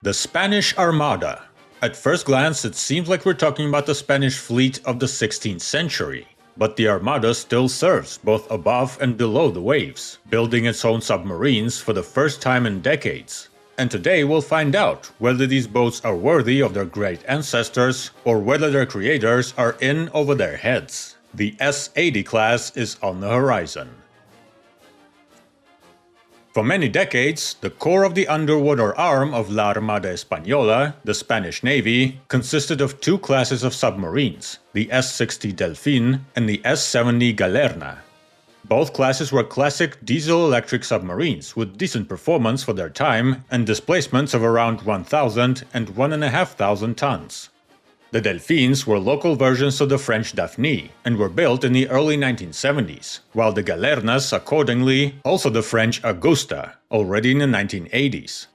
The Spanish Armada. At first glance, it seems like we're talking about the Spanish fleet of the 16th century. But the Armada still serves both above and below the waves, building its own submarines for the first time in decades. And today we'll find out whether these boats are worthy of their great ancestors or whether their creators are in over their heads. The S-80 class is on the horizon. For many decades, the core of the underwater arm of La Armada Española, the Spanish Navy, consisted of two classes of submarines, the S-60 Delfín and the S-70 Galerna. Both classes were classic diesel-electric submarines with decent performance for their time and displacements of around 1,000 and 1,500 tons. The Delphines were local versions of the French Daphne and were built in the early 1970s, while the Galernas, accordingly, also the French Augusta, already in the 1980s.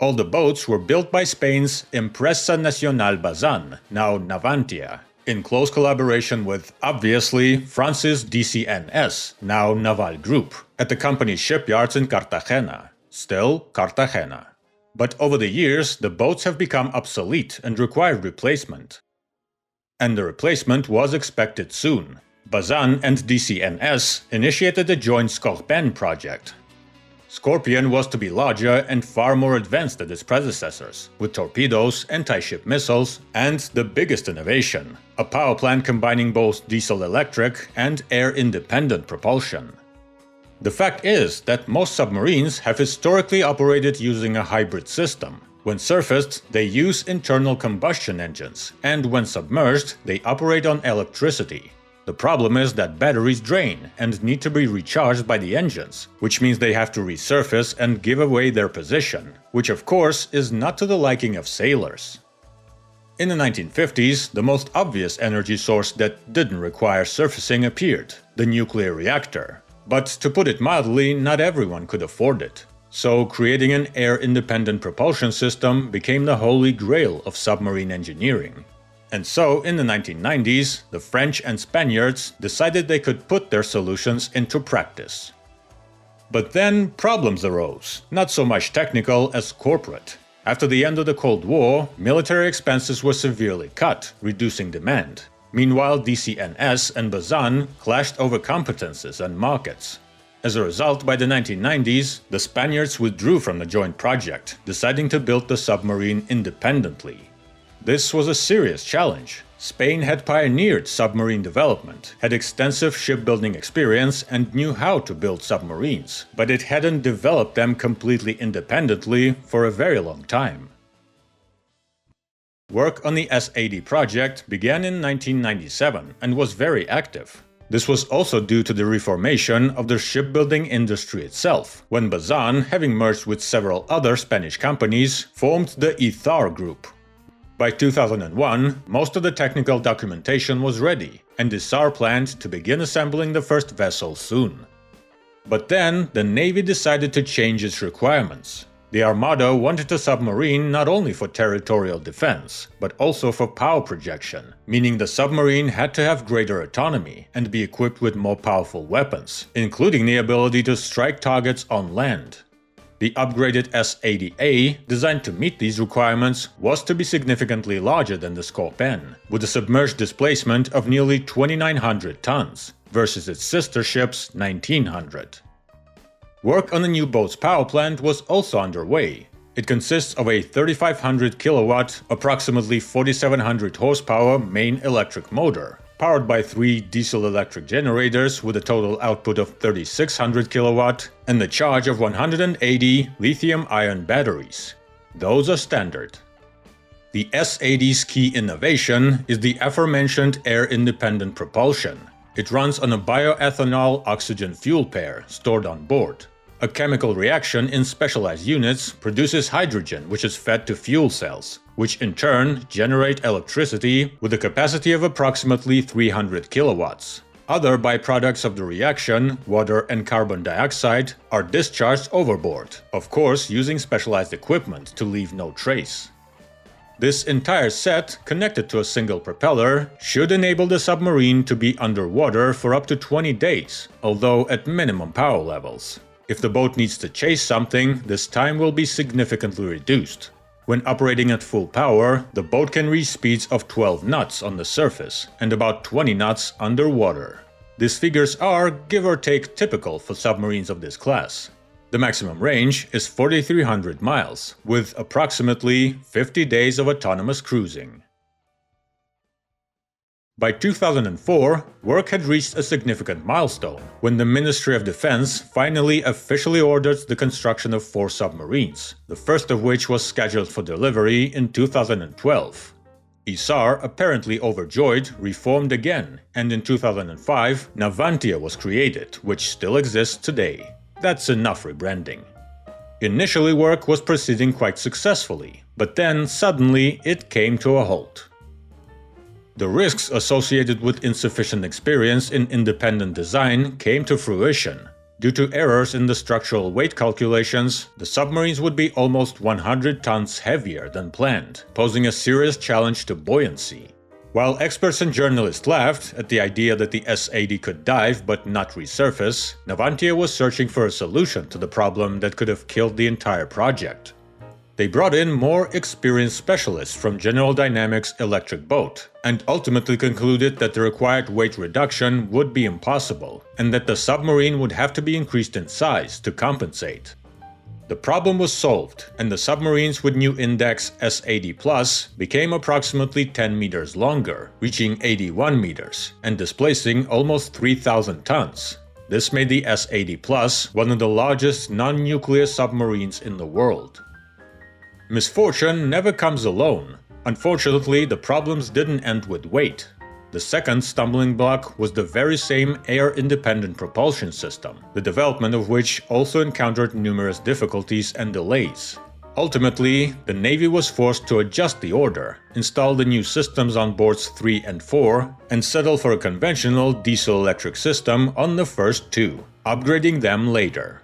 All the boats were built by Spain's Empresa Nacional Bazán, now Navatia, in close collaboration with, obviously, France's DCNS, now Naval Group, at the company's shipyards in Cartagena, still Cartagena. But over the years, the boats have become obsolete and required replacement. And the replacement was expected soon. Bazán and DCNS initiated the joint Scorpion project. Scorpion was to be larger and far more advanced than its predecessors, with torpedoes, anti-ship missiles, and the biggest innovation, a power plant combining both diesel-electric and air-independent propulsion. The fact is that most submarines have historically operated using a hybrid system. When surfaced, they use internal combustion engines, and when submerged, they operate on electricity. The problem is that batteries drain and need to be recharged by the engines, which means they have to resurface and give away their position, which of course is not to the liking of sailors. In the 1950s, the most obvious energy source that didn't require surfacing appeared, the nuclear reactor. But to put it mildly, not everyone could afford it. So creating an air-independent propulsion system became the holy grail of submarine engineering. And so, in the 1990s, the French and Spaniards decided they could put their solutions into practice. But then problems arose, not so much technical as corporate. After the end of the Cold War, military expenses were severely cut, reducing demand. Meanwhile, DCNS and Bazán clashed over competences and markets. As a result, by the 1990s, the Spaniards withdrew from the joint project, deciding to build the submarine independently. This was a serious challenge. Spain had pioneered submarine development, had extensive shipbuilding experience, and knew how to build submarines, but it hadn't developed them completely independently for a very long time. Work on the S-80 project began in 1997 and was very active. This was also due to the reformation of the shipbuilding industry itself, when Bazán, having merged with several other Spanish companies, formed the ITAR group. By 2001, most of the technical documentation was ready, and ITAR planned to begin assembling the first vessel soon. But then, the Navy decided to change its requirements. The Armada wanted a submarine not only for territorial defense, but also for power projection, meaning the submarine had to have greater autonomy and be equipped with more powerful weapons, including the ability to strike targets on land. The upgraded S-80A, designed to meet these requirements, was to be significantly larger than the Scorpion, with a submerged displacement of nearly 2,900 tons, versus its sister ship's 1,900. Work on the new boat's power plant was also underway. It consists of a 3,500 kilowatt, approximately 4,700 horsepower main electric motor, powered by 3 diesel-electric generators with a total output of 3,600 kilowatt and the charge of 180 lithium-ion batteries. Those are standard. The S-80's key innovation is the aforementioned air-independent propulsion. It runs on a bioethanol oxygen fuel pair stored on board. A chemical reaction in specialized units produces hydrogen, which is fed to fuel cells, which in turn generate electricity with a capacity of approximately 300 kilowatts. Other byproducts of the reaction, water and carbon dioxide, are discharged overboard, of course using specialized equipment to leave no trace. This entire set, connected to a single propeller, should enable the submarine to be underwater for up to 20 days, although at minimum power levels. If the boat needs to chase something, this time will be significantly reduced. When operating at full power, the boat can reach speeds of 12 knots on the surface and about 20 knots underwater. These figures are, give or take, typical for submarines of this class. The maximum range is 4,300 miles, with approximately 50 days of autonomous cruising. By 2004, work had reached a significant milestone when the Ministry of Defense finally officially ordered the construction of 4 submarines, the first of which was scheduled for delivery in 2012. ISAR, apparently overjoyed, reformed again, and in 2005, Navatia was created, which still exists today. That's enough rebranding. Initially, work was proceeding quite successfully, but then suddenly it came to a halt. The risks associated with insufficient experience in independent design came to fruition. Due to errors in the structural weight calculations, the submarines would be almost 100 tons heavier than planned, posing a serious challenge to buoyancy. While experts and journalists laughed at the idea that the S-80 could dive but not resurface, Navatia was searching for a solution to the problem that could have killed the entire project. They brought in more experienced specialists from General Dynamics Electric Boat, and ultimately concluded that the required weight reduction would be impossible, and that the submarine would have to be increased in size to compensate. The problem was solved, and the submarines with new index S-80+ became approximately 10 meters longer, reaching 81 meters, and displacing almost 3,000 tons. This made the S-80+ one of the largest non-nuclear submarines in the world. Misfortune never comes alone. Unfortunately, the problems didn't end with weight. The second stumbling block was the very same air-independent propulsion system, the development of which also encountered numerous difficulties and delays. Ultimately, the Navy was forced to adjust the order, install the new systems on boards 3 and 4, and settle for a conventional diesel-electric system on the first 2, upgrading them later.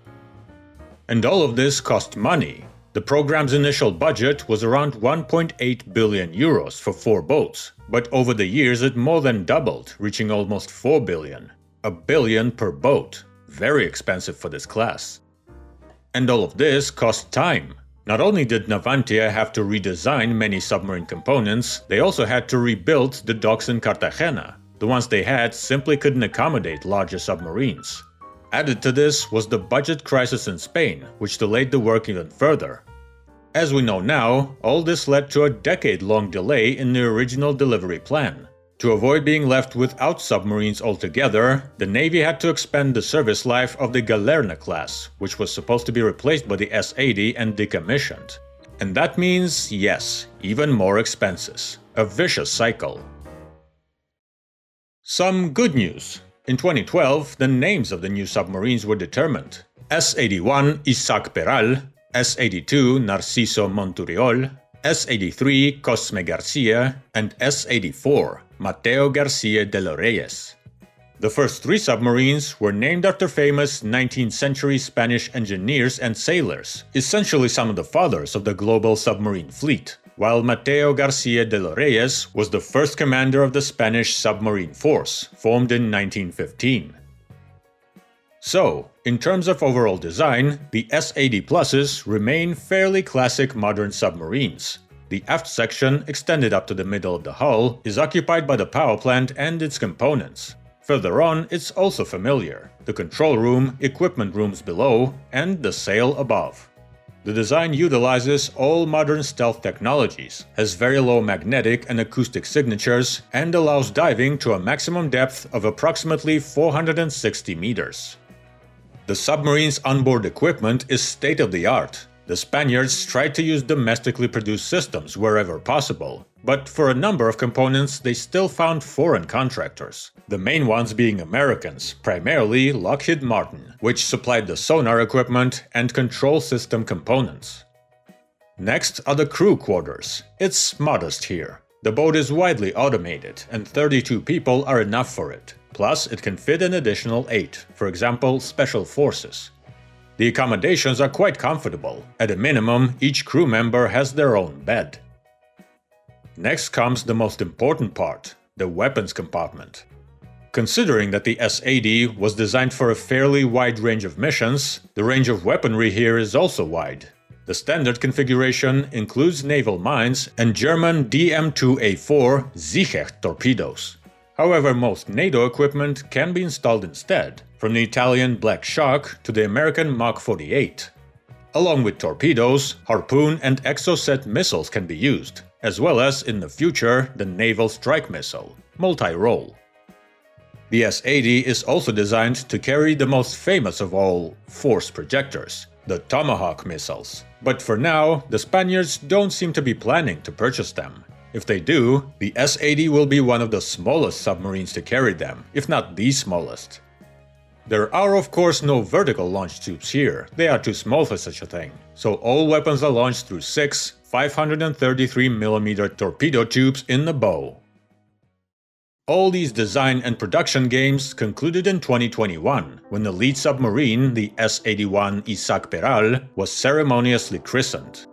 And all of this cost money. The program's initial budget was around 1.8 billion euros for 4 boats, but over the years it more than doubled, reaching almost 4 billion. A billion per boat. Very expensive for this class. And all of this cost time. Not only did Navatia have to redesign many submarine components, they also had to rebuild the docks in Cartagena. The ones they had simply couldn't accommodate larger submarines. Added to this was the budget crisis in Spain, which delayed the work even further. As we know now, all this led to a decade-long delay in the original delivery plan. To avoid being left without submarines altogether, the Navy had to expand the service life of the Galerna class, which was supposed to be replaced by the S-80 and decommissioned. And that means, yes, even more expenses. A vicious cycle. Some good news. In 2012, the names of the new submarines were determined. S-81 Isaac Peral, S-82 Narciso Monturiol, S-83 Cosme Garcia, and S-84 Mateo Garcia de Reyes. The first 3 submarines were named after famous 19th century Spanish engineers and sailors, essentially some of the fathers of the global submarine fleet, while Mateo Garcia de Reyes was the first commander of the Spanish submarine force, formed in 1915. So, in terms of overall design, the S-80+s remain fairly classic modern submarines. The aft section, extended up to the middle of the hull, is occupied by the power plant and its components. Further on, it's also familiar: the control room, equipment rooms below, and the sail above. The design utilizes all modern stealth technologies, has very low magnetic and acoustic signatures, and allows diving to a maximum depth of approximately 460 meters. The submarine's onboard equipment is state-of-the-art. The Spaniards tried to use domestically produced systems wherever possible, but for a number of components they still found foreign contractors, the main ones being Americans, primarily Lockheed Martin, which supplied the sonar equipment and control system components. Next are the crew quarters. It's modest here. The boat is widely automated, and 32 people are enough for it. Plus, it can fit an additional 8, for example, special forces. The accommodations are quite comfortable. At a minimum, each crew member has their own bed. Next comes the most important part, the weapons compartment. Considering that the S-80 was designed for a fairly wide range of missions, the range of weaponry here is also wide. The standard configuration includes naval mines and German DM-2A4 Sichecht torpedoes. However, most NATO equipment can be installed instead, from the Italian Black Shark to the American Mach 48. Along with torpedoes, Harpoon and Exocet missiles can be used, as well as, in the future, the Naval Strike Missile, multi-role. The S-80 is also designed to carry the most famous of all force projectors, the Tomahawk missiles. But for now, the Spaniards don't seem to be planning to purchase them. If they do, the S-80 will be one of the smallest submarines to carry them, if not the smallest. There are of course no vertical launch tubes here, they are too small for such a thing, so all weapons are launched through 6 533mm torpedo tubes in the bow. All these design and production games concluded in 2021, when the lead submarine, the S-81 Isaac Peral, was ceremoniously christened.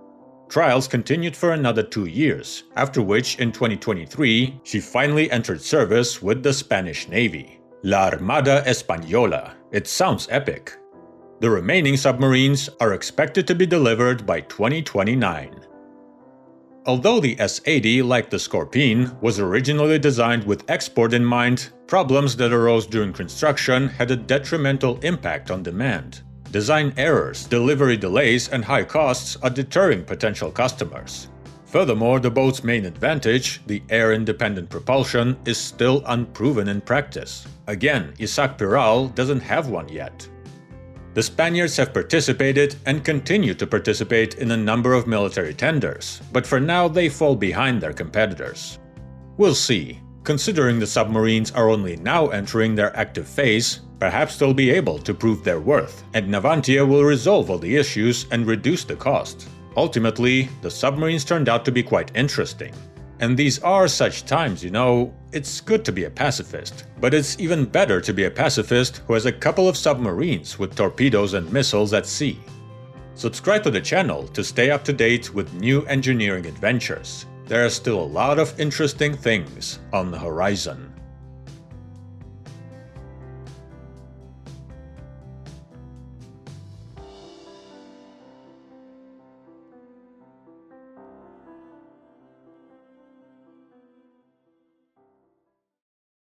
Trials continued for another 2 years, after which in 2023 she finally entered service with the Spanish Navy. La Armada Española. It sounds epic. The remaining submarines are expected to be delivered by 2029. Although the S-80, like the Scorpene, was originally designed with export in mind, problems that arose during construction had a detrimental impact on demand. Design errors, delivery delays, and high costs are deterring potential customers. Furthermore, the boat's main advantage, the air-independent propulsion, is still unproven in practice. Again, Isaac Peral doesn't have one yet. The Spaniards have participated and continue to participate in a number of military tenders, but for now they fall behind their competitors. We'll see. Considering the submarines are only now entering their active phase, perhaps they'll be able to prove their worth, and Navatia will resolve all the issues and reduce the cost. Ultimately, the submarines turned out to be quite interesting. And these are such times, you know. It's good to be a pacifist, but it's even better to be a pacifist who has a couple of submarines with torpedoes and missiles at sea. Subscribe to the channel to stay up to date with new engineering adventures. There are still a lot of interesting things on the horizon.